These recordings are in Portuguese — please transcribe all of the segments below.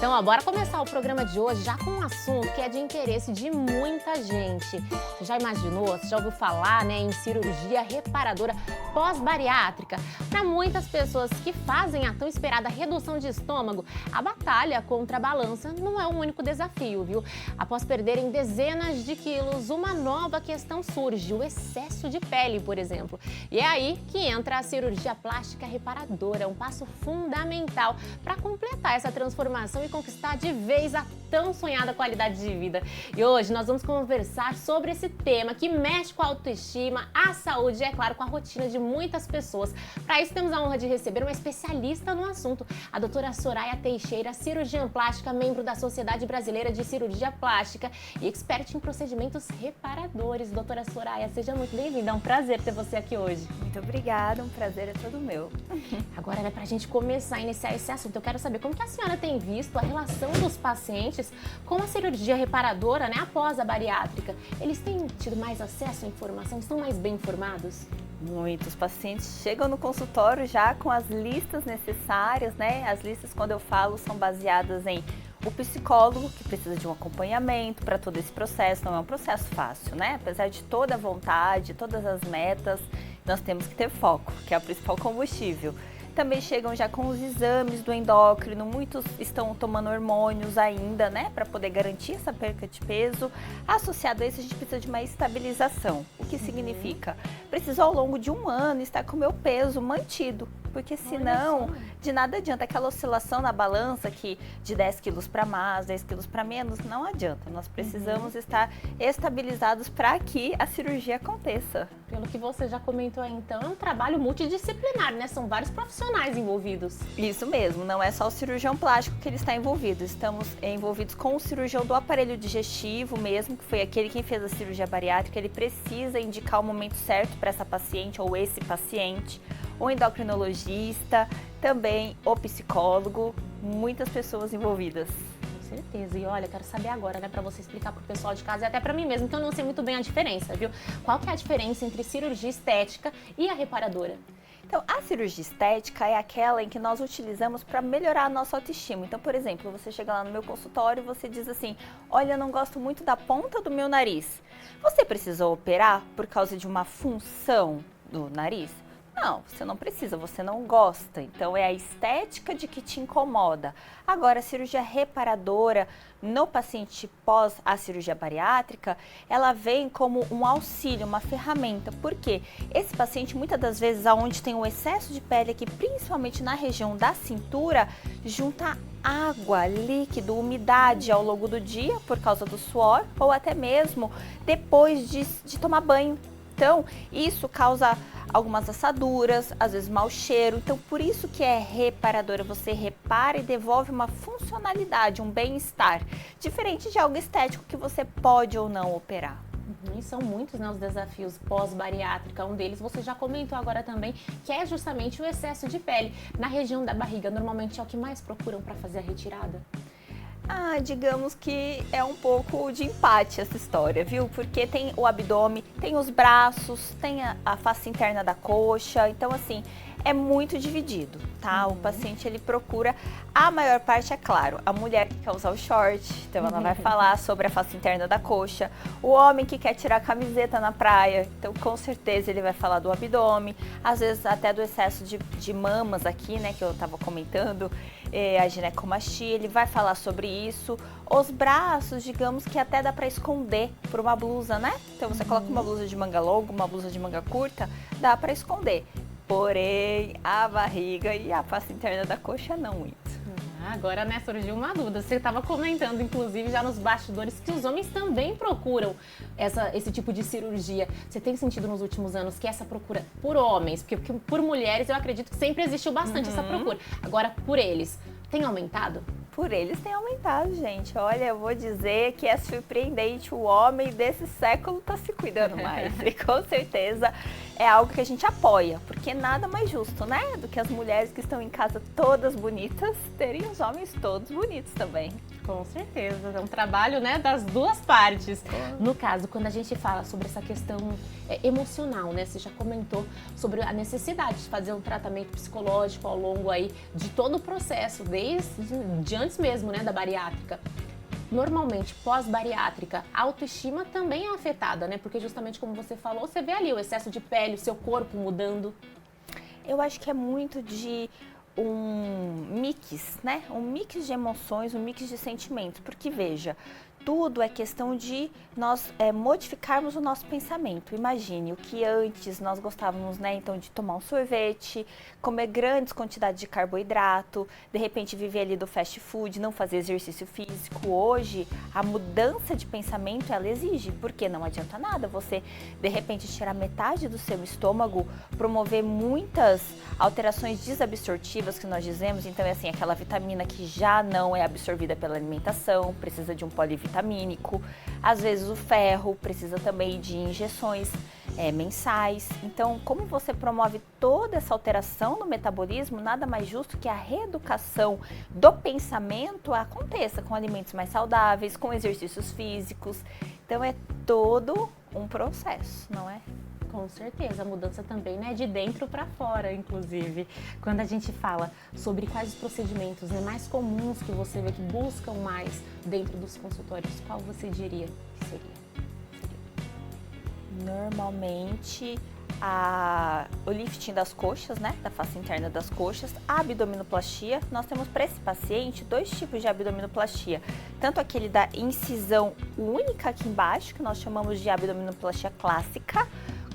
Então, bora começar o programa de hoje já com um assunto que é de interesse de muita gente. Você já imaginou, você já ouviu falar, em cirurgia reparadora pós-bariátrica? Para muitas pessoas que fazem a tão esperada redução de estômago, a batalha contra a balança não é um único desafio, viu? Após perderem dezenas de quilos, uma nova questão surge, o excesso de pele, por exemplo. E é aí que entra a cirurgia plástica reparadora, um passo fundamental para completar essa transformação e conquistar de vez a tão sonhada qualidade de vida. E hoje nós vamos conversar sobre esse tema que mexe com a autoestima, a saúde e, é claro, com a rotina de muitas pessoas. Para isso temos a honra de receber uma especialista no assunto, a doutora Soraya Teixeira, cirurgiã plástica, membro da Sociedade Brasileira de Cirurgia Plástica e expert em procedimentos reparadores. Doutora Soraya, seja muito bem-vinda, é um prazer ter você aqui hoje. Muito obrigada, um prazer é todo meu. Agora, para a gente começar a iniciar esse assunto, eu quero saber como que a senhora tem visto a relação dos pacientes com a cirurgia reparadora, após a bariátrica. Eles têm tido mais acesso à informação, estão mais bem informados? Muitos pacientes chegam no consultório já com as listas necessárias, As listas, quando eu falo, são baseadas em o psicólogo, que precisa de um acompanhamento para todo esse processo. Não é um processo fácil, Apesar de toda a vontade, todas as metas, nós temos que ter foco, que é o principal combustível. Também chegam já com os exames do endócrino, muitos estão tomando hormônios ainda, para poder garantir essa perca de peso. Associado a isso, a gente precisa de uma estabilização. O que significa? Preciso ao longo de um ano estar com o meu peso mantido, porque senão de nada adianta aquela oscilação na balança que de 10 quilos para mais, 10 quilos para menos, não adianta. Nós precisamos estar estabilizados para que a cirurgia aconteça. Pelo que você já comentou aí, então, é um trabalho multidisciplinar, São vários profissionais envolvidos. Isso mesmo, não é só o cirurgião plástico que ele está envolvido. Estamos envolvidos com o cirurgião do aparelho digestivo mesmo, que foi aquele que fez a cirurgia bariátrica. Ele precisa indicar o momento certo para essa paciente ou esse paciente. O endocrinologista, também o psicólogo, muitas pessoas envolvidas. Com certeza. E olha, quero saber agora, para você explicar para o pessoal de casa e até para mim mesmo, que eu não sei muito bem a diferença, viu? Qual que é a diferença entre cirurgia estética e a reparadora? Então, a cirurgia estética é aquela em que nós utilizamos para melhorar a nossa autoestima. Então, por exemplo, você chega lá no meu consultório e você diz assim: olha, eu não gosto muito da ponta do meu nariz. Você precisou operar por causa de uma função do nariz? Não, você não precisa, você não gosta. Então, é a estética de que te incomoda. Agora, a cirurgia reparadora no paciente pós a cirurgia bariátrica, ela vem como um auxílio, uma ferramenta. Por quê? Esse paciente, muitas das vezes, onde tem um excesso de pele aqui, principalmente na região da cintura, junta água, líquido, umidade ao longo do dia, por causa do suor, ou até mesmo depois de tomar banho. Então, isso causa algumas assaduras, às vezes mau cheiro. Então, por isso que é reparadora. Você repara e devolve uma funcionalidade, um bem-estar, diferente de algo estético que você pode ou não operar. E são muitos, os desafios pós-bariátrica. Um deles você já comentou agora também, que é justamente o excesso de pele. Na região da barriga, normalmente é o que mais procuram para fazer a retirada? Digamos que é um pouco de empate essa história, viu? Porque tem o abdômen, tem os braços, tem a face interna da coxa, então assim, é muito dividido, tá? O paciente, ele procura, a maior parte, é claro, a mulher que quer usar o short, então ela vai falar sobre a face interna da coxa, o homem que quer tirar a camiseta na praia, então com certeza ele vai falar do abdômen, às vezes até do excesso de mamas aqui, que eu tava comentando, a ginecomastia, ele vai falar sobre isso. Os braços, digamos que até dá para esconder por uma blusa, Então você coloca uma blusa de manga longa, uma blusa de manga curta, dá para esconder. Porém, a barriga e a face interna da coxa não muito. Agora, surgiu uma dúvida. Você estava comentando, inclusive, já nos bastidores, que os homens também procuram esse tipo de cirurgia. Você tem sentido nos últimos anos que essa procura por homens, porque por mulheres eu acredito que sempre existiu bastante essa procura. Agora, por eles, tem aumentado? Por eles tem aumentado, gente. Olha, eu vou dizer que é surpreendente. O homem desse século está se cuidando mais. E com certeza é algo que a gente apoia, porque nada mais justo, né? Do que as mulheres que estão em casa todas bonitas terem os homens todos bonitos também. Com certeza, é um trabalho, né, das duas partes. No caso, quando a gente fala sobre essa questão emocional, né, você já comentou sobre a necessidade de fazer um tratamento psicológico ao longo aí de todo o processo, desde antes mesmo, né, da bariátrica. Normalmente, pós-bariátrica, a autoestima também é afetada, né, porque justamente como você falou, você vê ali o excesso de pele, o seu corpo mudando. Eu acho que é muito de um mix, né? Um mix de emoções, um mix de sentimentos. Porque, veja, tudo é questão de nós modificarmos o nosso pensamento. Imagine o que antes nós gostávamos, né? Então, de tomar um sorvete, comer grandes quantidades de carboidrato, de repente viver ali do fast food, não fazer exercício físico. Hoje, a mudança de pensamento, ela exige, porque não adianta nada você, de repente, tirar metade do seu estômago, promover muitas alterações desabsortivas que nós dizemos. Então, é assim, aquela vitamina que já não é absorvida pela alimentação, precisa de um polivitamínico. Às vezes o ferro precisa também de injeções mensais. Então, como você promove toda essa alteração no metabolismo, nada mais justo que a reeducação do pensamento aconteça com alimentos mais saudáveis, com exercícios físicos. Então, é todo um processo, não é? Com certeza, a mudança também, né, de dentro para fora, inclusive. Quando a gente fala sobre quais os procedimentos, né, mais comuns que você vê que buscam mais dentro dos consultórios, qual você diria que seria? Normalmente, o lifting das coxas, né, da face interna das coxas, a abdominoplastia. Nós temos para esse paciente 2 tipos de abdominoplastia, tanto aquele da incisão única aqui embaixo, que nós chamamos de abdominoplastia clássica,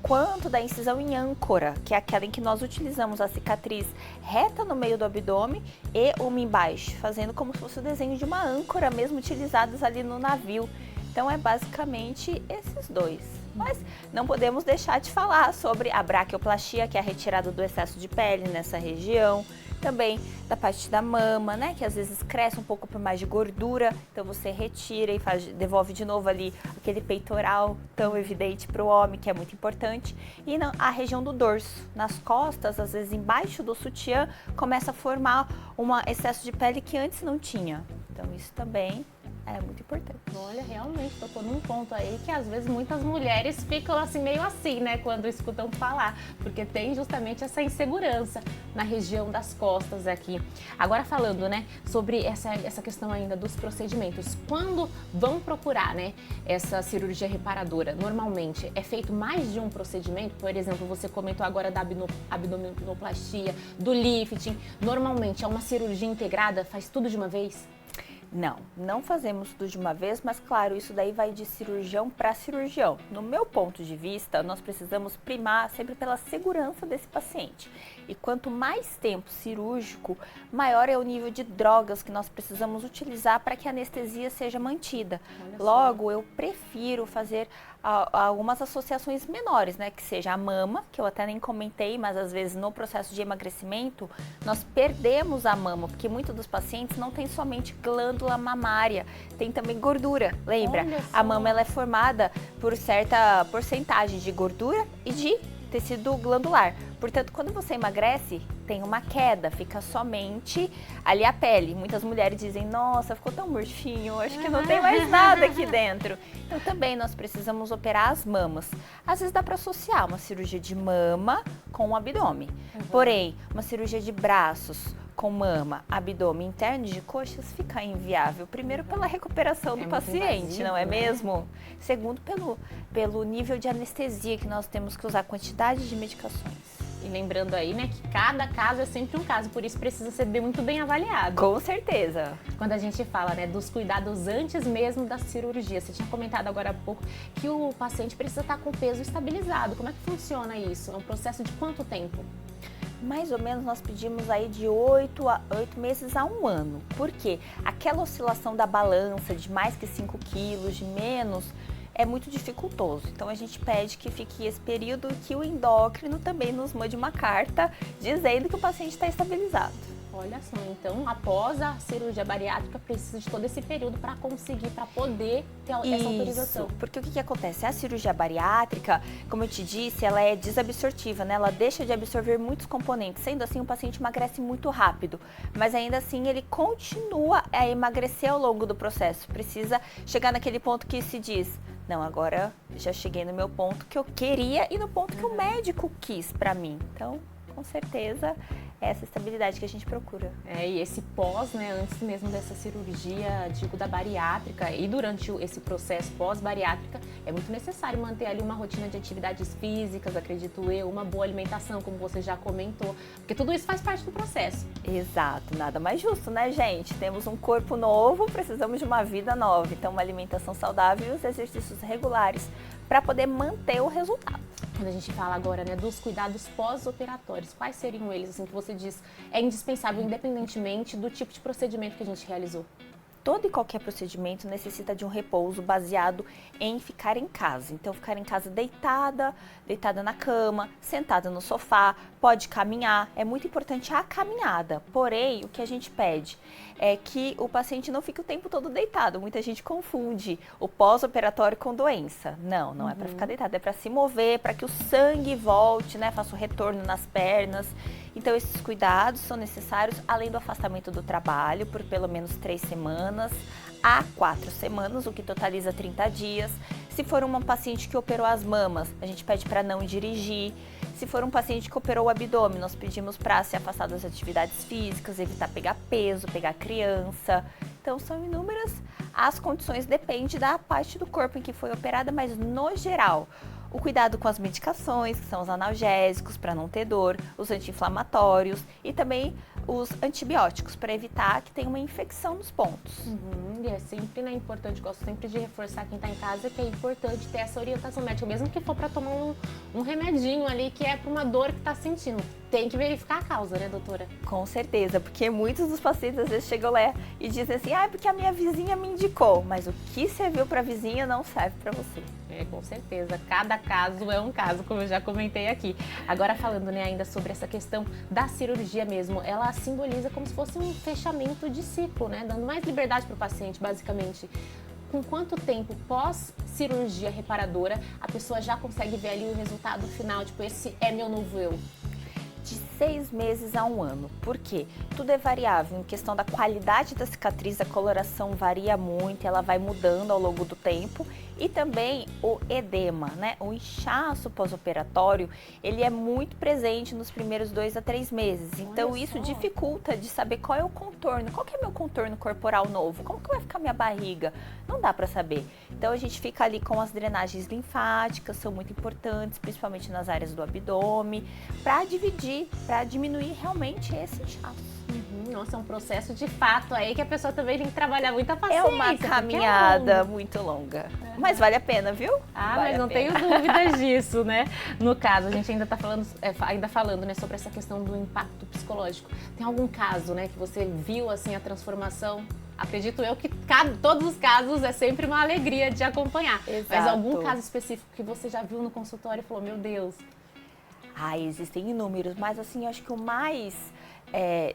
quanto da incisão em âncora, que é aquela em que nós utilizamos a cicatriz reta no meio do abdômen e uma embaixo, fazendo como se fosse o desenho de uma âncora mesmo, utilizadas ali no navio. Então é basicamente esses dois. Mas não podemos deixar de falar sobre a braquioplastia, que é a retirada do excesso de pele nessa região. Também da parte da mama, né, que às vezes cresce um pouco por mais de gordura, então você retira e devolve de novo ali aquele peitoral tão evidente para o homem, que é muito importante. E a região do dorso, nas costas, às vezes embaixo do sutiã, começa a formar um excesso de pele que antes não tinha. Então isso também é muito importante. Olha, realmente tocou num ponto aí que às vezes muitas mulheres ficam assim meio assim, né, quando escutam falar, porque tem justamente essa insegurança na região das costas aqui. Agora falando, né, sobre essa questão ainda dos procedimentos, quando vão procurar, né, essa cirurgia reparadora, normalmente é feito mais de um procedimento? Por exemplo, você comentou agora da abdominoplastia, do lifting, normalmente é uma cirurgia integrada, faz tudo de uma vez? Não fazemos tudo de uma vez, mas claro, isso daí vai de cirurgião para cirurgião. No meu ponto de vista, nós precisamos primar sempre pela segurança desse paciente. E quanto mais tempo cirúrgico, maior é o nível de drogas que nós precisamos utilizar para que a anestesia seja mantida. Logo, eu prefiro fazer algumas associações menores, né? Que seja a mama, que eu até nem comentei, mas às vezes no processo de emagrecimento, nós perdemos a mama, porque muitos dos pacientes não tem somente glândula mamária, tem também gordura. Lembra? A mama ela é formada por certa porcentagem de gordura e de tecido glandular. Portanto, quando você emagrece, tem uma queda, fica somente ali a pele. Muitas mulheres dizem, nossa, ficou tão murchinho, acho que não tem mais nada aqui dentro. Então também nós precisamos operar as mamas. Às vezes dá para associar uma cirurgia de mama com o abdômen. Porém, uma cirurgia de braços com mama, abdômen interno de coxas fica inviável. Primeiro pela recuperação do paciente, invasivo, não é mesmo? Segundo pelo nível de anestesia que nós temos que usar, quantidade de medicações. E lembrando aí, né, que cada caso é sempre um caso, por isso precisa ser muito bem avaliado. Com certeza. Quando a gente fala, né, dos cuidados antes mesmo da cirurgia, você tinha comentado agora há pouco que o paciente precisa estar com o peso estabilizado. Como é que funciona isso? É um processo de quanto tempo? Mais ou menos nós pedimos aí de 8 meses a 1 ano. Por quê? Aquela oscilação da balança de mais que 5 quilos, de menos, é muito dificultoso. Então a gente pede que fique esse período, que o endócrino também nos mande uma carta dizendo que o paciente está estabilizado. Olha só, então após a cirurgia bariátrica precisa de todo esse período para poder ter essa autorização. Porque o que acontece? A cirurgia bariátrica, como eu te disse, ela é desabsortiva, né? Ela deixa de absorver muitos componentes. Sendo assim, o paciente emagrece muito rápido, mas ainda assim ele continua a emagrecer ao longo do processo. Precisa chegar naquele ponto que se diz: não, agora já cheguei no meu ponto que eu queria e no ponto que o médico quis para mim. Então, com certeza, é essa estabilidade que a gente procura. E esse pós, né, antes mesmo dessa cirurgia, digo, da bariátrica e durante esse processo pós-bariátrica, é muito necessário manter ali uma rotina de atividades físicas, acredito eu, uma boa alimentação, como você já comentou, porque tudo isso faz parte do processo. Exato, nada mais justo, né, gente? Temos um corpo novo, precisamos de uma vida nova, então uma alimentação saudável e os exercícios regulares para poder manter o resultado. Quando a gente fala agora, né, dos cuidados pós-operatórios, quais seriam eles, assim, que você diz é indispensável, independentemente do tipo de procedimento que a gente realizou? Todo e qualquer procedimento necessita de um repouso baseado em ficar em casa. Então, ficar em casa deitada na cama, sentada no sofá, pode caminhar. É muito importante a caminhada. Porém, o que a gente pede é que o paciente não fique o tempo todo deitado. Muita gente confunde o pós-operatório com doença. Não é para ficar deitado, é para se mover, para que o sangue volte, né? Faça o retorno nas pernas. Então, esses cuidados são necessários, além do afastamento do trabalho por pelo menos 3 semanas a 4 semanas, o que totaliza 30 dias. Se for uma paciente que operou as mamas, a gente pede para não dirigir. Se for um paciente que operou o abdômen, nós pedimos para se afastar das atividades físicas, evitar pegar peso, pegar criança. Então, são inúmeras as condições, depende da parte do corpo em que foi operada, mas no geral, o cuidado com as medicações, que são os analgésicos para não ter dor, os anti-inflamatórios e também os antibióticos para evitar que tenha uma infecção nos pontos. E é sempre, né, importante, gosto sempre de reforçar quem está em casa que é importante ter essa orientação médica, mesmo que for para tomar um remedinho ali que é para uma dor que está sentindo. Tem que verificar a causa, né, doutora? Com certeza, porque muitos dos pacientes às vezes chegam lá e dizem assim: porque a minha vizinha me indicou, mas o que serviu para a vizinha não serve para você. Com certeza. Cada caso é um caso, como eu já comentei aqui. Agora falando, né, ainda sobre essa questão da cirurgia mesmo, ela simboliza como se fosse um fechamento de ciclo, né, dando mais liberdade para o paciente, basicamente. Com quanto tempo pós-cirurgia reparadora a pessoa já consegue ver ali o resultado final, tipo, esse é meu novo eu? De 6 meses a 1 ano. Por quê? Tudo é variável. Em questão da qualidade da cicatriz, a coloração varia muito, ela vai mudando ao longo do tempo. E também o edema, né? O inchaço pós-operatório, ele é muito presente nos primeiros 2 a 3 meses. Então, isso dificulta de saber qual é o contorno, qual que é meu contorno corporal novo, como que vai ficar minha barriga. Não dá para saber. Então, a gente fica ali com as drenagens linfáticas, são muito importantes, principalmente nas áreas do abdômen, para diminuir realmente esse inchaço. Nossa, é um processo de fato aí que a pessoa também tem que trabalhar muita paciência. É uma caminhada muito longa, mas vale a pena, viu? Mas não tenho dúvidas disso, né? No caso, a gente ainda está falando, né, sobre essa questão do impacto psicológico. Tem algum caso, né, que você viu assim a transformação? Acredito eu que todos os casos é sempre uma alegria de acompanhar. Exato. Mas algum caso específico que você já viu no consultório e falou: meu Deus. Existem inúmeros, mas assim, eu acho que o mais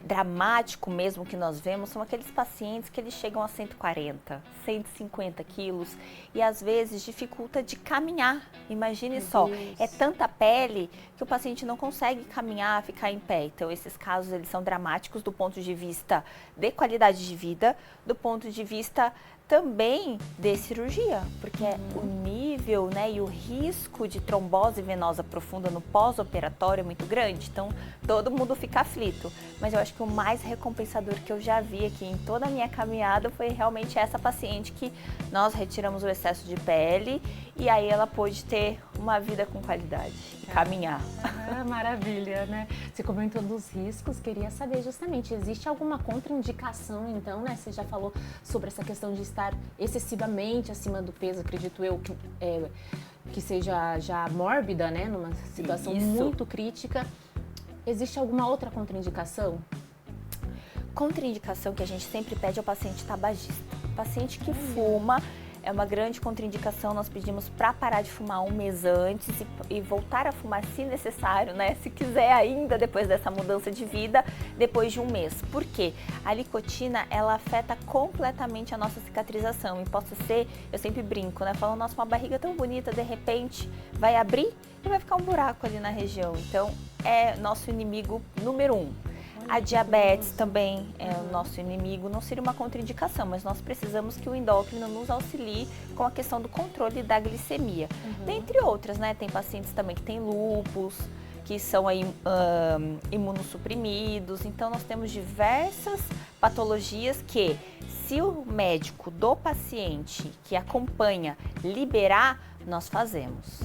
dramático mesmo que nós vemos são aqueles pacientes que eles chegam a 140, 150 quilos e às vezes dificulta de caminhar. Imagine só, é tanta pele que o paciente não consegue caminhar, ficar em pé. Então, esses casos eles são dramáticos do ponto de vista de qualidade de vida, do ponto de vista também de cirurgia, porque o nível, né, e o risco de trombose venosa profunda no pós-operatório é muito grande, então todo mundo fica aflito. Mas eu acho que o mais recompensador que eu já vi aqui em toda a minha caminhada foi realmente essa paciente que nós retiramos o excesso de pele e aí ela pôde ter uma vida com qualidade e caminhar. Maravilha, né? Você comentou dos riscos, queria saber justamente, existe alguma contraindicação então, né? Você já falou sobre essa questão de estar excessivamente acima do peso, acredito eu que seja já mórbida, né? Numa situação muito crítica. Existe alguma outra contraindicação? Contraindicação que a gente sempre pede ao paciente tabagista. Paciente que fuma, é uma grande contraindicação. Nós pedimos para parar de fumar um mês antes e voltar a fumar se necessário, né? Se quiser ainda, depois dessa mudança de vida, depois de um mês. Por quê? A nicotina, ela afeta completamente a nossa cicatrização e possa ser, eu sempre brinco, né? Falo, nossa, uma barriga tão bonita, de repente vai abrir e vai ficar um buraco ali na região. Então, é nosso inimigo número 1. A diabetes também é o nosso inimigo, não seria uma contraindicação, mas nós precisamos que o endócrino nos auxilie com a questão do controle da glicemia. Dentre outras, né? Tem pacientes também que têm lúpus, que são aí, imunossuprimidos. Então, nós temos diversas patologias que, se o médico do paciente que acompanha liberar, nós fazemos.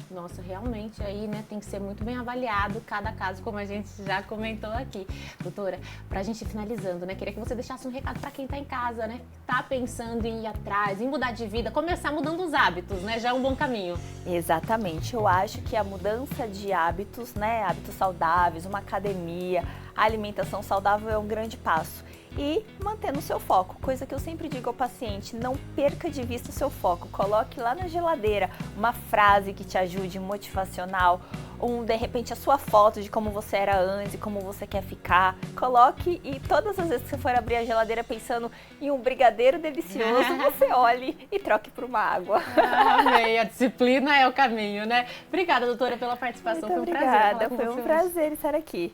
Nossa, realmente aí, né, tem que ser muito bem avaliado cada caso, como a gente já comentou aqui. Doutora, pra gente ir finalizando, né, queria que você deixasse um recado pra quem tá em casa, né, tá pensando em ir atrás, em mudar de vida, começar mudando os hábitos, né, já é um bom caminho. Exatamente, eu acho que a mudança de hábitos, né, hábitos saudáveis, uma academia, a alimentação saudável é um grande passo. E mantendo o seu foco, coisa que eu sempre digo ao paciente, não perca de vista o seu foco, coloque lá na geladeira uma frase que te ajude, motivacional, de repente a sua foto de como você era antes e como você quer ficar, coloque e todas as vezes que você for abrir a geladeira pensando em um brigadeiro delicioso, você olhe e troque por uma água. Amei, a disciplina é o caminho, né? Obrigada, doutora, pela participação, Muito foi um prazer falar obrigada, com foi você um hoje. prazer estar aqui.